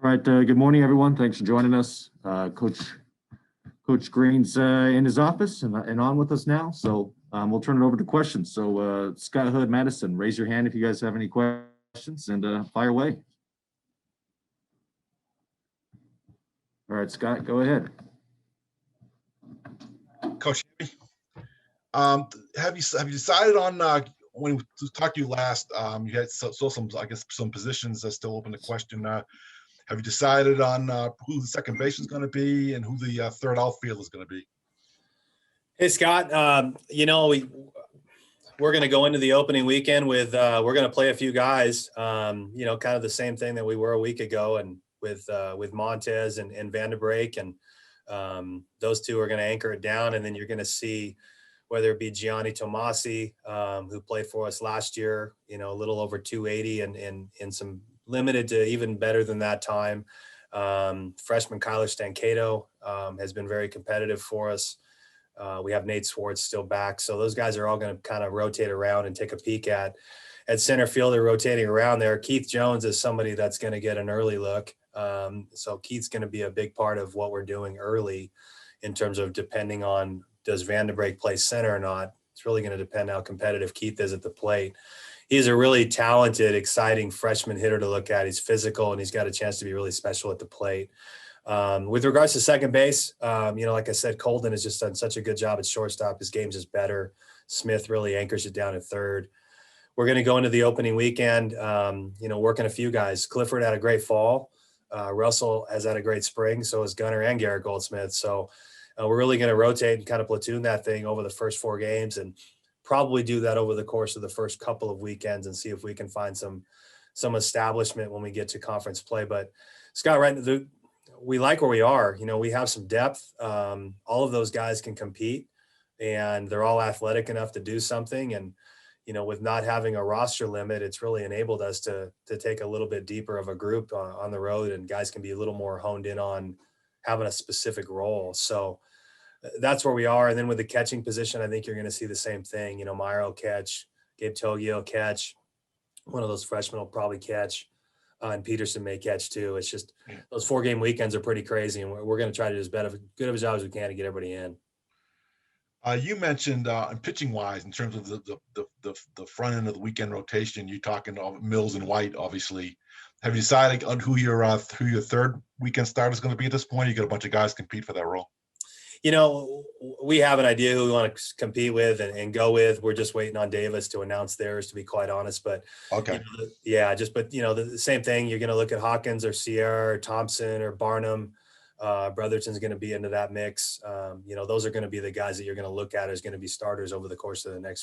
All right. Good morning, everyone. Thanks for joining us. Coach Green's in his office and on with us now. So we'll turn it over to questions. So Scott Hood, Madison, raise your hand if you guys have any questions and fire away. All right, Scott, go ahead. Coach, have you decided on when we talked to you last? You had some, I guess, some positions that still open to question. Have you decided on who the second baseman is going to be and who the third outfield is going to be? Hey, Scott, we're going to go into the opening weekend with we're going to play a few guys, kind of the same thing that we were a week ago, and with Montez and Vanderbrake, and those two are going to anchor it down. And then you're going to see whether it be Gianni Tomasi, who played for us last year, a little over 280 and some limited to even better than that time. Freshman Kyler Stancato has been very competitive for us. We have Nate Swartz still back. So those guys are all going to kind of rotate around and take a peek at center fielder rotating around there. Keith Jones is somebody that's going to get an early look. So Keith's going to be a big part of what we're doing early in terms of depending on does Vanderbrake play center or not. It's really going to depend how competitive Keith is at the plate. He's a really talented, exciting freshman hitter to look at. He's physical and he's got a chance to be really special at the plate. With regards to second base, like I said, Colden has just done such a good job at shortstop. His game's just better. Smith really anchors it down at third. We're going to go into the opening weekend, working a few guys. Clifford had a great fall. Russell has had a great spring. So has Gunnar and Garrett Goldsmith. So we're really going to rotate and kind of platoon that thing over the first 4 games and probably do that over the course of the first couple of weekends and see if we can find some establishment when we get to conference play. But Scott, we like where we are. We have some depth. All of those guys can compete and they're all athletic enough to do something. And, with not having a roster limit, it's really enabled us to take a little bit deeper of a group on the road, and guys can be a little more honed in on having a specific role. So that's where we are. And then with the catching position, I think you're going to see the same thing. Meyer will catch, Gabe Togia will catch, one of those freshmen will probably catch, and Peterson may catch too. It's just those 4-game weekends are pretty crazy, and we're going to try to do as good of a job as we can to get everybody in. You mentioned pitching wise, in terms of the front end of the weekend rotation, you're talking Mills and White, obviously. Have you decided on who your third weekend starter is going to be at this point? You got a bunch of guys compete for that role. We have an idea who we want to compete with and go with. We're just waiting on Davis to announce theirs, to be quite honest. But okay, the same thing. You're going to look at Hawkins or Sierra or Thompson or Barnum. Brotherton's going to be into that mix. Those are going to be the guys that you're going to look at as going to be starters over the course of the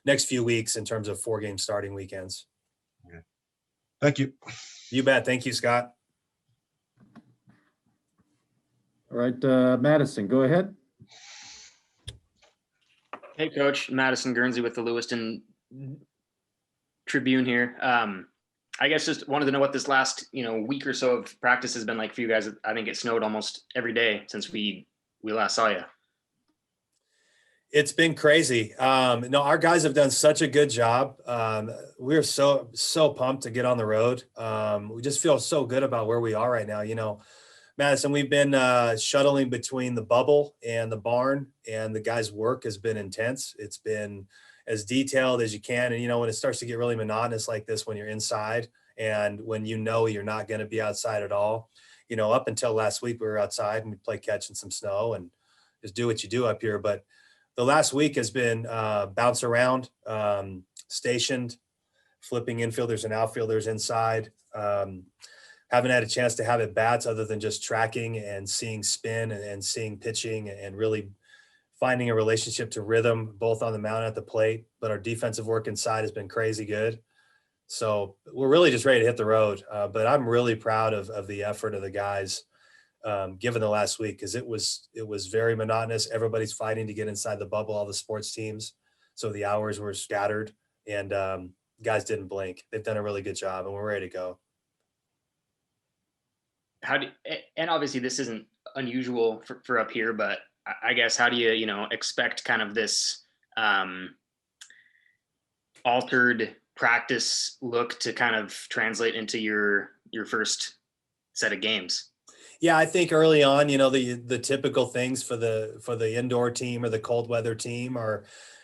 next few weeks in terms of 4-game starting weekends. Okay. Thank you. You bet. Thank you, Scott. All right, Madison, go ahead. Hey, Coach. Madison Guernsey with the Lewiston Tribune here. I guess just wanted to know what this last, week or so of practice has been like for you guys. I think it snowed almost every day since we last saw you. It's been crazy. Our guys have done such a good job. We're so pumped to get on the road. We just feel so good about where we are right now. Madison, we've been shuttling between the bubble and the barn, and the guys' work has been intense. It's been as detailed as you can. And, when it starts to get really monotonous like this, when you're inside and when you're not going to be outside at all, up until last week, we were outside and we play catch in some snow and just do what you do up here. But the last week has been bounce around, stationed, flipping infielders and outfielders inside. Haven't had a chance to have at bats other than just tracking and seeing spin and seeing pitching and really finding a relationship to rhythm, both on the mound and at the plate. But our defensive work inside has been crazy good. So we're really just ready to hit the road. But I'm really proud of the effort of the guys given the last week, because it was very monotonous. Everybody's fighting to get inside the bubble, all the sports teams. So the hours were scattered, and guys didn't blink. They've done a really good job, and we're ready to go. And obviously this isn't unusual for up here, but I guess how do you, expect kind of this altered practice look to kind of translate into your first set of games. Yeah, I think early on, the typical things for the indoor team or the cold weather team are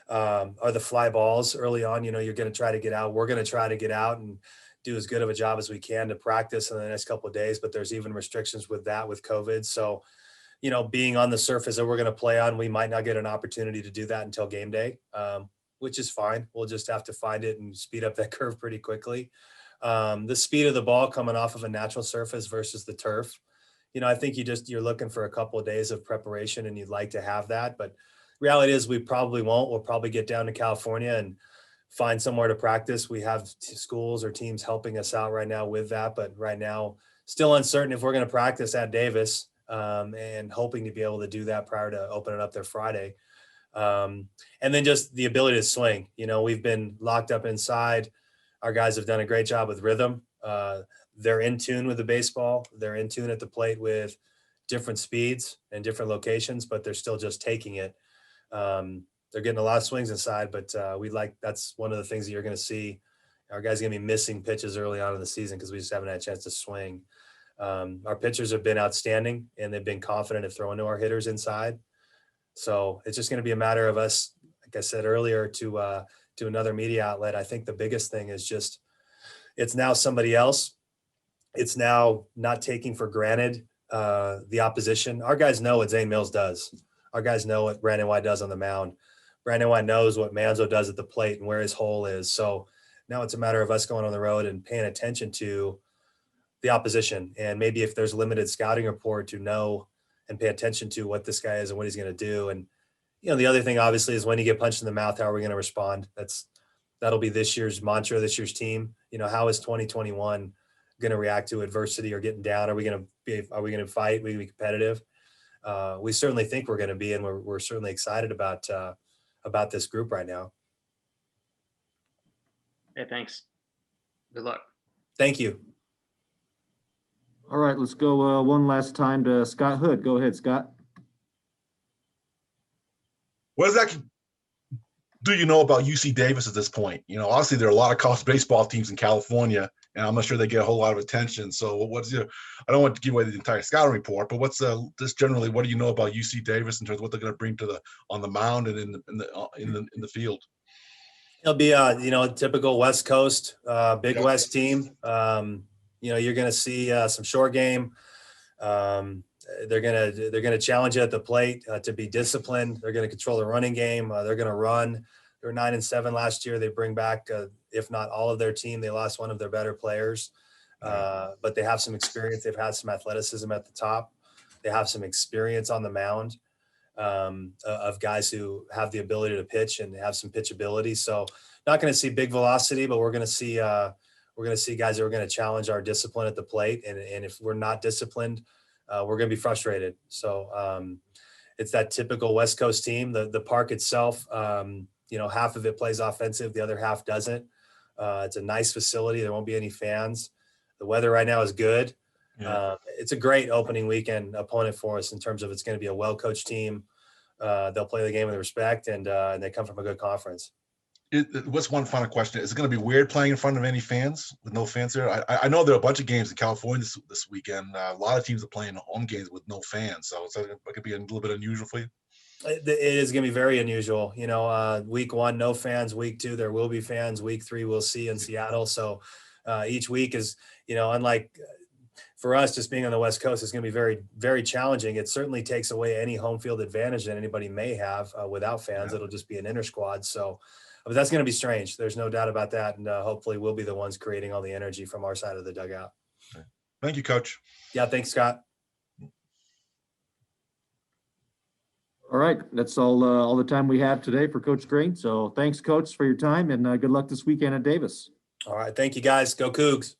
the fly balls early on. You're going to try to get out. We're going to try to get out and do as good of a job as we can to practice in the next couple of days. But there's even restrictions with that with COVID. So, being on the surface that we're going to play on, we might not get an opportunity to do that until game day, which is fine. We'll just have to find it and speed up that curve pretty quickly. The speed of the ball coming off of a natural surface versus the turf. I think you're looking for a couple of days of preparation and you'd like to have that, but reality is we probably won't. We'll probably get down to California and find somewhere to practice. We have schools or teams helping us out right now with that, but right now still uncertain if we're going to practice at Davis, and hoping to be able to do that prior to opening up their Friday. And then just the ability to swing. We've been locked up inside. Our guys have done a great job with rhythm. They're in tune with the baseball. They're in tune at the plate with different speeds and different locations, but they're still just taking it. They're getting a lot of swings inside, but that's one of the things that you're going to see. Our guys are going to be missing pitches early on in the season because we just haven't had a chance to swing. Our pitchers have been outstanding and they've been confident of throwing to our hitters inside. So it's just going to be a matter of us, like I said earlier, to another media outlet. I think the biggest thing is just, it's now somebody else. It's now not taking for granted the opposition. Our guys know what Zane Mills does. Our guys know what Brandon White does on the mound. Brandon White knows what Manzo does at the plate and where his hole is. So now it's a matter of us going on the road and paying attention to the opposition. And maybe if there's limited scouting report, to know and pay attention to what this guy is and what he's going to do. And, the other thing obviously is when you get punched in the mouth, how are we going to respond? That'll be this year's mantra, this year's team. How is 2021 going to react to adversity or getting down? Are we going to fight? Are we going to be competitive? We certainly think we're going to be, and we're certainly excited about this group right now. Hey, thanks. Good luck. Thank you. All right, let's go one last time to Scott Hood. Go ahead, Scott. What exactly do you know about UC Davis at this point? Obviously there are a lot of college baseball teams in California, and I'm not sure they get a whole lot of attention. So I don't want to give away the entire scouting report, but just generally, what do you know about UC Davis in terms of what they're going to bring on the mound and in the field? It'll be a typical West Coast, Big West team. You're going to see some short game. They're going to challenge you at the plate to be disciplined. They're going to control the running game. They're going to run. They were 9-7 last year. They bring back, if not all of their team, they lost one of their better players, but they have some experience. They've had some athleticism at the top. They have some experience on the mound of guys who have the ability to pitch and have some pitchability. So not going to see big velocity, but we're going to see guys that are going to challenge our discipline at the plate. And if we're not disciplined, we're going to be frustrated. So it's that typical West Coast team. The park itself, half of it plays offensive, the other half doesn't. It's a nice facility. There won't be any fans. The weather right now is good. Yeah. It's a great opening weekend opponent for us in terms of it's going to be a well-coached team. They'll play the game with respect, and they come from a good conference. What's one final question? Is it going to be weird playing in front of any fans with no fans there? I know there are a bunch of games in California this weekend. A lot of teams are playing home games with no fans, so it could be a little bit unusual for you. It is going to be very unusual. Week 1, no fans. Week 2, there will be fans. Week 3, we'll see in Seattle. So each week is, unlike for us, just being on the West Coast, is going to be very, very challenging. It certainly takes away any home field advantage that anybody may have without fans. Yeah. It'll just be an inter squad. So, but that's going to be strange. There's no doubt about that. And hopefully we'll be the ones creating all the energy from our side of the dugout. Thank you, Coach. Yeah, thanks, Scott. All right, that's all the time we have today for Coach Green. So thanks, Coach, for your time, and good luck this weekend at Davis. All right, thank you, guys. Go Cougs.